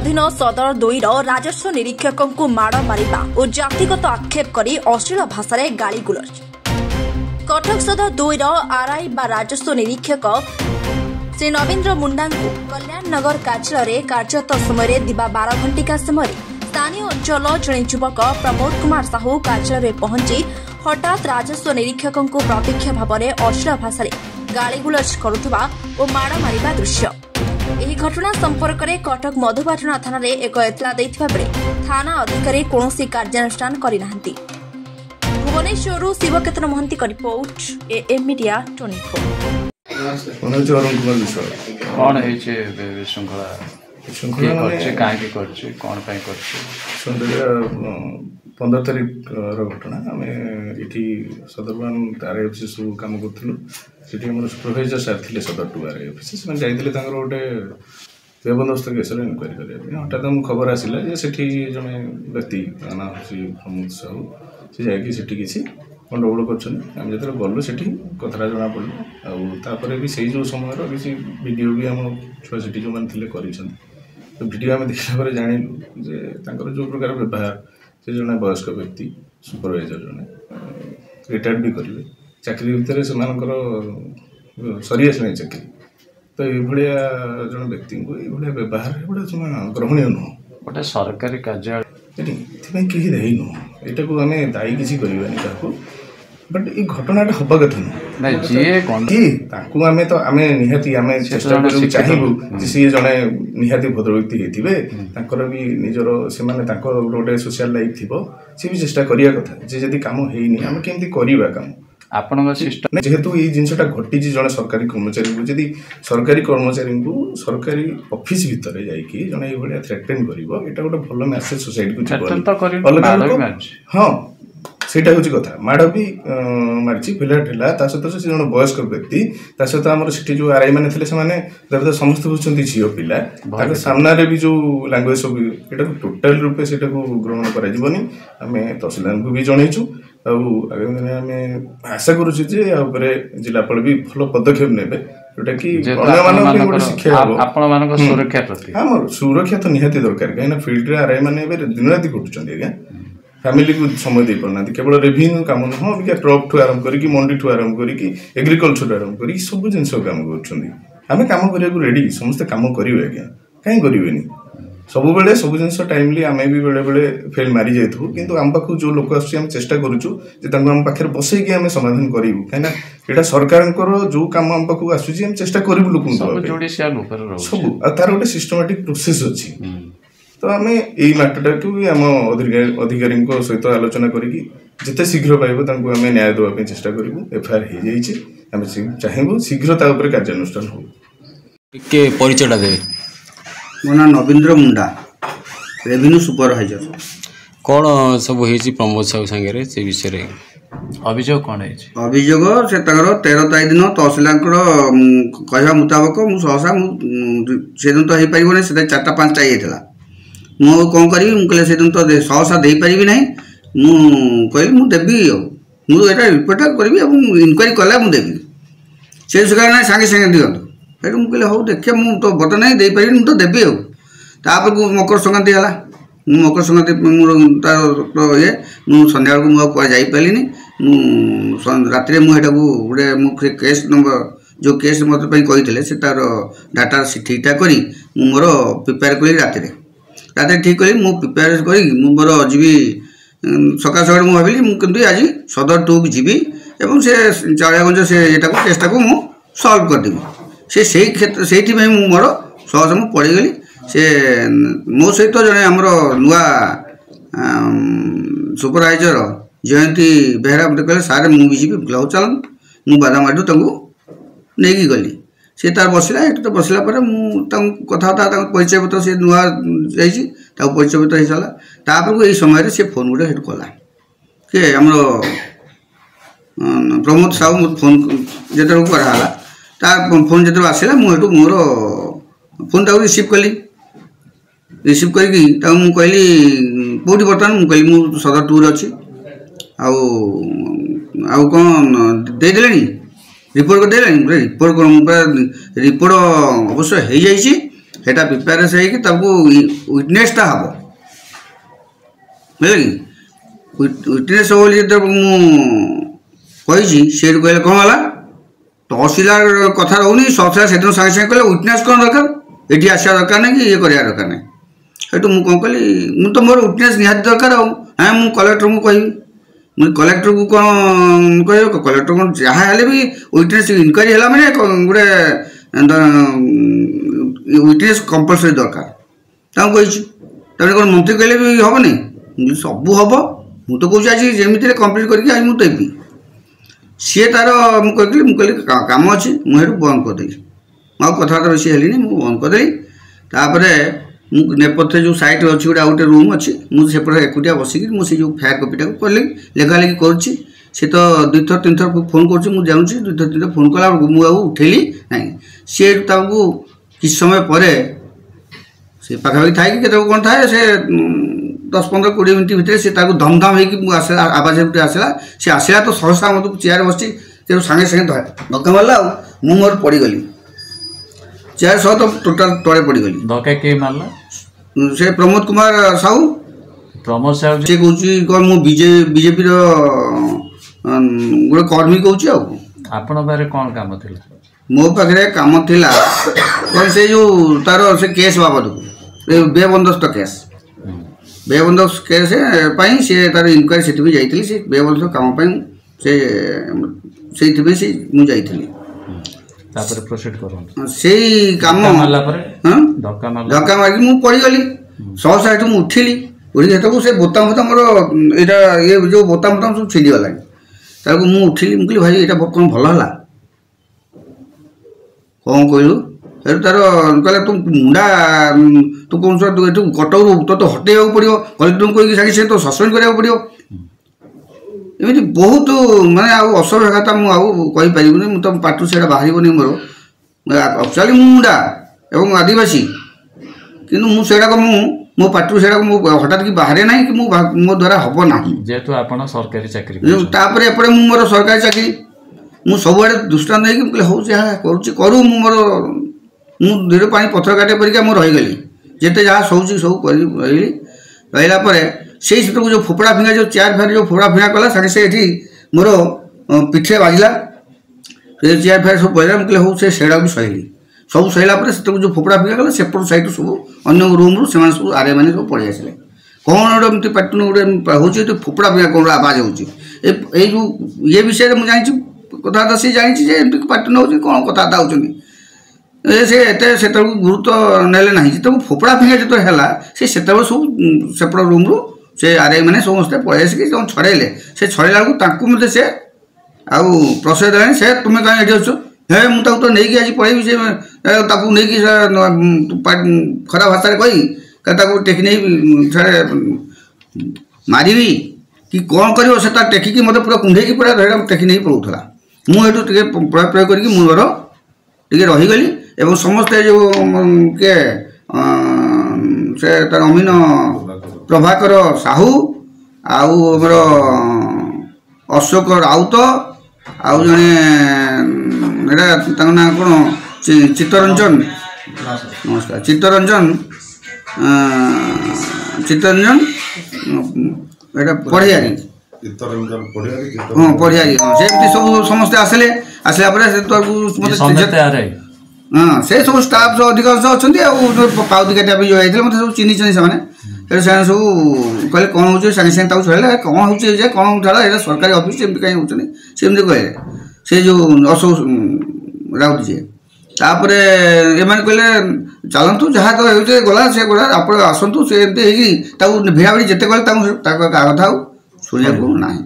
अधीन सदर 2 राजस्व निरीक्षक को माड़ मारिबा और जातिगत आक्षेप करी अश्लील भाषा रे गाली गुलज। कटक सदर 2 आरआई बा राजस्व निरीक्षक श्री नवीन्द्र मुंडा को कल्याण नगर कार्यालय कार्यरत समय दिबा 12 घंटिका समय स्थानीय अंचल जड़े युवक प्रमोद कुमार साहू कार्यालय पहुंची हठात राजस्व निरीक्षक को प्रत्यक्ष भाव में अश्लील भाषा गाली गुलज करुवा और माड़ मारिबा दृश्य। ଏହି ଘଟଣା ସମ୍ପର୍କରେ କଟକ ମଧୁପାଟଣା ଥାନାରେ ଏକ ଏତଲା ଦେଇଥିବା ବେଳେ ଥାନା ଅଧିକାରୀ କୌଣସି କାର୍ଯ୍ୟାନୁଷ୍ଠାନ କରିନାହାନ୍ତି। ଭୁବନେଶ୍ୱରରୁ ଶିବକେତନ ମହାନ୍ତିଙ୍କ ରିପୋର୍ଟ ଏଏମ୍ ମିଡିଆ 15 तारीख घटना आम ये सदरबान आरआई ऑफिस सब कम करूँ से सुपरभाइजर सार थे सदर 2 आरआई ऑफिस से जाते गोटे बेबंदोबस्त केस इनक्वारी करने हठात आम खबर आसला से जड़े व्यक्ति ना प्रमोद साहू से जाकि किसी गंडगोल कर गलु से कथा जना पड़ा भी से जो समय किसी वीडियो भी आम छुआ से जो मैंने कर वीडियो आम देखला जाणिलु जे जो प्रकार व्यवहार से जड़े वयस्क व्यक्ति सुपरभाइजर जड़े रिटायर्ड भी करेंगे चाकरी भितर से सरी आस चाकरी तो ये जन व्यक्ति को ये व्यवहार जमा ग्रहणीय नुह गोटे सरकारी कार्यालय कहीं दायी नुह यहाँ को आम दायी किसी करवानी क्या बट ये घटनाटा हवा कथा नुह आम तो आम निहाती आम चेष्टा चाहबू सी जड़े निहाती भद्र व्यक्ति होते भी निजर से गोटे सोशल लाइफ थी सी भी चेष्टा करने कथा जदि कम होनी आम केमती करवा कम जेहेतु ये जिनसा घटी जड़े सरकारी कर्मचारी को जदि सरकारी कर्मचारी को सरकारी ऑफिस भितर जाकि जड़े ये थ्रेटेन कर गोटे भल मेसेज सोसाइटी को हाँ सेटा हूँ कथा माड़ भी मारी पिला ठेला सहित से जन वयस्क व्यक्ति सहित आम से जो आरआई मैंने थे समस्त हूँ झील पिला सामने भी जो लांगुएज सब यहाँ टोटाल रूपे से ग्रहण कर तहसीलदार को भी जनईचु आगामी दिन आम आशा करुचे जिलापाल भी भल पदक्षेप ने जोटा कि शिक्षा सुरक्षा तो निहाती दरकार कहीं फील्ड आरआई मैंने दिन राति खटुच्च आज्ञा फैमिली को समय दे पारना केवल रेवेन्यू काम नुह अबिका ट्रक ठू आरंभ करी मंडी ठू आरंभ करी एग्रिकल्चर आरंभ करी सब जिन काम करें कम करने रेडी समस्ते कम करेंगे आज्ञा कहीं करेंगे सब बेले सब जिन टाइमली आम भी बेले बेले फेल मारी जाइए कि आम पाक जो लोक आम चेष्टा करुचु आम पाखे बसईकि आम समाधान करूँ कहीं यहाँ सरकार जो कम आम पाक आसूँ चेष्टा करूँ लोक सब तार गोटे सिस्टमेटिक प्रोसेस अच्छी तो आम यही मैटर को भी आम अधिकारी सहित आलोचना करी जिते शीघ्र पाइब आम न्याय देवाई चेष्टा करूँ एफआईआर हो जाए चाहबू शीघ्र कार्यानुष्ठान हो परिचयटा देवे मो ना नवीन्द्र मुंडा रेवेन्यू सुपरभाइजर कौन सब प्रमोद साहू सांगे से विषय अभियोग कौन है अभियोग से 13 तारीख दिन तहसीलदार कहवा मुताबक सहसा से दिन तो हो पार से 4टा 5टा होता मु कौन करी मुझे से दिन तो सहसा दे पारि ना मुझे देवी मुझे रिपोर्ट करी इनक्वारी कला मुझे से ना सागे सागे दिखत फिर मुझे हूँ देखिए मुझे तो बर्तमान नहीं पारि मुझे तो देवी आपर को मकर संक्रांति है मकर संक्रांति मोर ये मुझे सन्ध्या बेलू मुझे जापारि रात मुझे गोटे मुझे केस नंबर जो केस मतलब कही से तार डाटा ठीक ठाक करी मोर प्रिपेयर करी रात ठीक करी मुझे प्रिपेयर करी मोर जीवी सका सका मुझे भाविली मुझे आज सदर 2 को जीवी एवं से चाड़ियागंज से यहाँ केसटा को मुझे सल्व करदेवी से क्षेत्र से मोर सहज मुझे पड़गली से मो सहित जड़े आमर नुआ सुपरभाइजर जयंती बेहरा मत कहले सारे मुझे जीवी ग्लव चलन मुझे बादामाडू नहीं गली सी तार बसला ये तो बसला कथा परिचय पत्र से नुआ जा परिचय पत्र हो सारा तापर को यही समय से फोन गोटे कला कि आम प्रमोद साहू मत फोन जो कराला तार फोन जो आसला मुझे मोर फोन टाक रिसीव कली रिसीव करके कहली कौटी बर्तमान मुझे कहली मुझे सदर 2 अच्छी आउ कौन देदेले रिपोर्ट कर रिपोर्ट रिपोर्ट अवश्य हो जाए সেটা প্ରିପାରେସ୍ ହେଇକି ତାକୁ ୱିଟନେସ୍ଟା ହେବ ବୁଝିଲେ କି ୱିଟନେସ୍ ହେବ ବୋଲି ଯେତେବେଳେ ମୁଁ କହିଛି ସେଇଠୁ କହିଲେ କ'ଣ ହେଲା ତହସିଲଦାର କଥା ରହୁନି ତହସିଲଦାର ସେଦିନ ସାଙ୍ଗେ ସାଙ୍ଗେ କହିଲେ ୱିଟନେସ୍ କ'ଣ ଦରକାର ଏଠି ଆସିବା ଦରକାର ନାହିଁ କି ଇଏ କରିବା ଦରକାର ନାହିଁ ସେଇଠୁ ମୁଁ କ'ଣ କଲି ମୁଁ ତ ମୋର ୱିଟନେସ୍ ନିହାତି ଦରକାର ଆଉ ହଁ ମୁଁ କଲେକ୍ଟରଙ୍କୁ କହିବି ମୁଁ କଲେକ୍ଟରକୁ କ'ଣ କହିବ କଲେକ୍ଟର କ'ଣ ଯାହା ହେଲେ ବି ୱିଟନେସ୍ ଇନକ୍ୱାରି ହେଲା ମାନେ ଗୋଟେ ୱିଟନେସ୍ କମ୍ପଲସରି ଦରକାର ତାଙ୍କୁ କହିଛି ତାପରେ କ'ଣ ମନ୍ତ୍ରୀ କହିଲେ ବି ହେବନି ସବୁ ହେବ ମୁଁ ତ କହୁଛି ଆଜି ଯେମିତିରେ କମ୍ପ୍ଲିଟ୍ କରିକି ଆଜି ମୁଁ ଦେବି ସିଏ ତାର ମୁଁ କହିଲି କାମ ଅଛି ମୁଁ ସେଇଠୁ ବନ୍ଦ କରିଦେଲି ମୁଁ ଆଉ କଥାବାର୍ତ୍ତା ବେଶୀ ହେଲିନି ମୁଁ ବନ୍ଦ କରିଦେଲି ତାପରେ ମୁଁ ନେପଥ୍ୟ ଯେଉଁ ସାଇଟ୍ରେ ଅଛି ଗୋଟେ ଆଉ ଗୋଟେ ରୁମ୍ ଅଛି ମୁଁ ସେପଟେ ଏକୁଟିଆ ବସିକି ମୁଁ ସେ ଯେଉଁ ଫେୟାର କପିଟାକୁ କଲି ଲେଖାଲେଖି କରୁଛି ସେ ତ 2 ଥର 3 ଥର ଫୋନ୍ କରୁଛି ମୁଁ ଯାଉଛି 2 ଥର 3 ଥର ଫୋନ୍ କଲା ବେଳକୁ ମୁଁ ଆଉ ଉଠେଇଲି ନାହିଁ ସିଏ ତାକୁ କିଛି ସମୟ ପରେ ସେ ପାଖାପାଖି ଥାଇକି କେତେବେଳେ କ'ଣ ଥାଏ ସେ 10-15-20 ମିନିଟ୍ ଭିତରେ ସେ ତାକୁ ଧମଧାମ ହେଇକି ମୁଁ ଆସିଲା ଆବାଜ ଗୋଟେ ଆସିଲା ସେ ଆସିଲା ତ ସହସା ମୋତେ ଚେୟାର ବସିଛି ତେଣୁ ସାଙ୍ଗେ ସାଙ୍ଗେ ଧକ୍କା ମାରିଲା ଆଉ ମୁଁ ମୋର ପଡ଼ିଗଲି ଚେୟାର ସହ ତ ଟୋଟାଲ ତଳେ ପଡ଼ିଗଲି ଧକ୍କା କିଏ ମାରିଲା ସେ ପ୍ରମୋଦ କୁମାର ସାହୁ ସେ କହୁଛି କ'ଣ ମୁଁ ବିଜେପିର ଗୋଟେ କର୍ମୀ କହୁଛି ଆଉ ଆପଣଙ୍କ ପାଖରେ କ'ଣ କାମ ଥିଲା ମୋ ପାଖରେ କାମ ଥିଲା କ'ଣ ସେ ଯେଉଁ ତାର ସେ କେସ୍ ବାବଦକୁ ବେବନ୍ଦୋବସ୍ତ କେସ୍ ବେବନ୍ଦୋବସ୍ତ କେସ୍ ପାଇଁ ସେ ତାର ଇନକ୍ୱାରି ସେଥିପାଇଁ ଯାଇଥିଲି ସେ ବେବନ୍ଦୋବସ୍ତ କାମ ପାଇଁ ସେ ସେଇଥିପାଇଁ ସେ ମୁଁ ଯାଇଥିଲି ତାପରେ ପ୍ରୋସିଡ୍ କରନ୍ତୁ ସେଇ କାମ ଧକ୍କା ମାରିକି ମୁଁ ପଡ଼ିଗଲି ସହସା ଏଠୁ ମୁଁ ଉଠିଲି ଉଠିକି ସେତେବେଳକୁ ସେ ବୋତାମ ମୋର ଏଇଟା ଇଏ ଯେଉଁ ବୋତାମ ସବୁ ଛିଡ଼ିଗଲାଣି ତାକୁ ମୁଁ ଉଠିଲି ମୁଁ କହିଲି ଭାଇ ଏଇଟା କ'ଣ ଭଲ ହେଲା କ'ଣ କହିଲୁ ସେଠୁ ତାର କହିଲା ତୁ ମୁଣ୍ଡା ତୁ କ'ଣ ଏଠୁ କଟକରୁ ତୋତେ ହଟେଇବାକୁ ପଡ଼ିବ କଲେକ୍ଟରଙ୍କୁ କହିକି ସାଙ୍ଗେ ସାଙ୍ଗେ ତ ସସ୍ପେଣ୍ଡ କରିବାକୁ ପଡ଼ିବ ଏମିତି ବହୁତ ମାନେ ଆଉ ଅସଭ୍ୟ କଥା ମୁଁ ଆଉ କହିପାରିବିନି ମୁଁ ତ ପାଟିରୁ ସେଇଟା ବାହାରିବନି ମୋର ଆକ୍ଚୁଆଲି ମୁଁ ମୁଣ୍ଡା ଏବଂ ଆଦିବାସୀ କିନ୍ତୁ ମୁଁ ସେଇଟାକ ମୋ ପାଟିରୁ ସେଇଟାକୁ ମୁଁ ହଠାତ୍ କି ବାହାରେ ନାହିଁ କି ମୋ ଦ୍ୱାରା ହେବ ନାହିଁ ଯେହେତୁ ଆପଣ ସରକାରୀ ଚାକିରି ତାପରେ ଏପଟେ ମୁଁ ମୋର ସରକାରୀ ଚାକିରି ମୁଁ ସବୁଆଡ଼େ ଦୃଷ୍ଟାନ୍ତ ନେଇକି ମୁଁ କହିଲି ହଉ ଯାହା କରୁଛି କରୁ ମୁଁ ମୋର ମୁଁ ଧୀର ପାଣି ପଥର କାଟେ ପରିକା ମୁଁ ରହିଗଲି ଯେତେ ଯାହା ସହୁଛି ସବୁ କରି ରହିଲି ରହିଲା ପରେ ସେଇ ସେତକୁ ଯେଉଁ ଫୋପଡ଼ା ଫିଙ୍ଗା ଯେଉଁ ଚେୟାର ଫେୟାର ଯେଉଁ ଫୋପଡ଼ା ଫିଙ୍ଗା କଲା ସାଙ୍ଗେ ସେ ଏଠି ମୋର ପିଠିରେ ବାଜିଲା ସେ ଚେୟାର ଫେୟାର ସବୁ ପଡ଼ିଲା ମୁଁ କହିଲି ହଉ ସେଇଟା ବି ସହିଲି ସବୁ ସହିଲା ପରେ ସେତକୁ ଯେଉଁ ଫୋପଡ଼ା ଫିଙ୍ଗା କଲା ସେପଟ ସାଇଡ଼ରୁ ସବୁ ଅନ୍ୟ ରୁମ୍ରୁ ସେମାନେ ସବୁ ଆରେ ମାନେ ସବୁ ପଳେଇ ଆସିଲେ କ'ଣ ଗୋଟେ ଏମିତି ପାଟିନୁ ଗୋଟେ ହେଉଛି ଏଠି ଫୋପଡ଼ା ଫିଙ୍ଗା କ'ଣ ଆବାଜ ହେଉଛି ଏଇ ଯେଉଁ ଇଏ ବିଷୟରେ ମୁଁ ଜାଣିଛି କଥାବାର୍ତ୍ତା ସେ ଜାଣିଛି ଯେ ଏମିତି ପାଟିନୁ ହେଉଛି କ'ଣ କଥାବାର୍ତ୍ତା ହେଉଛନ୍ତି ସେ ଏତେ ସେତେବେଳକୁ ଗୁରୁତ୍ୱ ନେଲେ ନାହିଁ ଯେତେବେଳେ ଫୋପଡ଼ା ଫିଙ୍ଗା ଯେତେବେଳେ ହେଲା ସେତେବେଳେ ସବୁ ସେପଟ ରୁମ୍ରୁ ସେ ଆର୍ଆଇ ମାନେ ସମସ୍ତେ ପଳେଇ ଆସିକି ଯେଉଁ ଛଡ଼େଇଲେ ସେ ଛଡ଼େଇଲା ବେଳକୁ ତାଙ୍କୁ ମଧ୍ୟ ସେ ଆଉ ପ୍ରଶ୍ରୟ ଦେଲେଣି ସେ ତୁମେ କାହିଁ ଏଠି ଅଛ ହେ ମୁଁ ତାକୁ ତ ନେଇକି ଆଜି ପଳେଇବି ସେ ତାକୁ ନେଇକି ଖରାପ ଭାଷାରେ କହି ତାକୁ ଟେକି ନେଇ ସିଆଡ଼େ ମାରିବି କି କ'ଣ କରିବ ସେ ତା ଟେକିକି ମୋତେ ପୁରା କୁଣ୍ଢେଇକି ପୁରା ସେଇଟା ଟେକି ନେଇକି ପଳାଉଥିଲା ମୁଁ ଏଠୁ ଟିକେ ପ୍ରୟୋଗ କରିକି ମୁଁ ମୋର ଟିକେ ରହିଗଲି ଏବଂ ସମସ୍ତେ ଯେଉଁ କିଏ ସେ ତାର ଅମିନ ପ୍ରଭାକର ସାହୁ ଆଉ ଆମର ଅଶୋକ ରାଉତ ଆଉ ଜଣେ ଏଇଟା ତାଙ୍କ ନାଁ କ'ଣ ଚିତ୍ତରଞ୍ଜନ ନମସ୍କାର ଚିତ୍ତରଞ୍ଜନ ଏଇଟା ପଢ଼ିଆରି ହଁ ପଢ଼ିଆରି ହଁ ସେମିତି ସବୁ ସମସ୍ତେ ଆସିଲା ପରେ ସେ ହଁ ସେ ସବୁ ଷ୍ଟାଫ୍ ସବୁ ଅଧିକାଂଶ ଅଛନ୍ତି ଆଉ ପାଉତି କାଟିବା ପାଇଁ ଯେଉଁ ଯାଇଥିଲେ ମୋତେ ସବୁ ଚିହ୍ନିଛନ୍ତି ସେମାନେ ସେମାନେ ସବୁ କହିଲେ କ'ଣ ହେଉଛି ସାଙ୍ଗେ ସାଙ୍ଗେ ତାକୁ ଛାଡ଼ିଲେ କ'ଣ ହେଉଛି ଯେ କ'ଣ ଛାଡ଼ ଏଇଟା ସରକାରୀ ଅଫିସ୍ ଏମିତି କାହିଁ ହେଉଛନ୍ତି ସେମିତି କହିଲେ ସେ ଯେଉଁ ଅଶୋକ ରାଉତ ଯିଏ ତାପରେ ଏମାନେ କହିଲେ ଚାଲନ୍ତୁ ଯାହା ତ ହେଉଛି ଗଲା ସେ ଗଲା ଆପଣ ଆସନ୍ତୁ ସେ ଏମିତି ହେଇକି ତାକୁ ଭିଡ଼ାଭିଡ଼ି ଯେତେ କଲେ ତାଙ୍କ କଥା ଆଉ ଶୁଣିବାକୁ ନାହିଁ।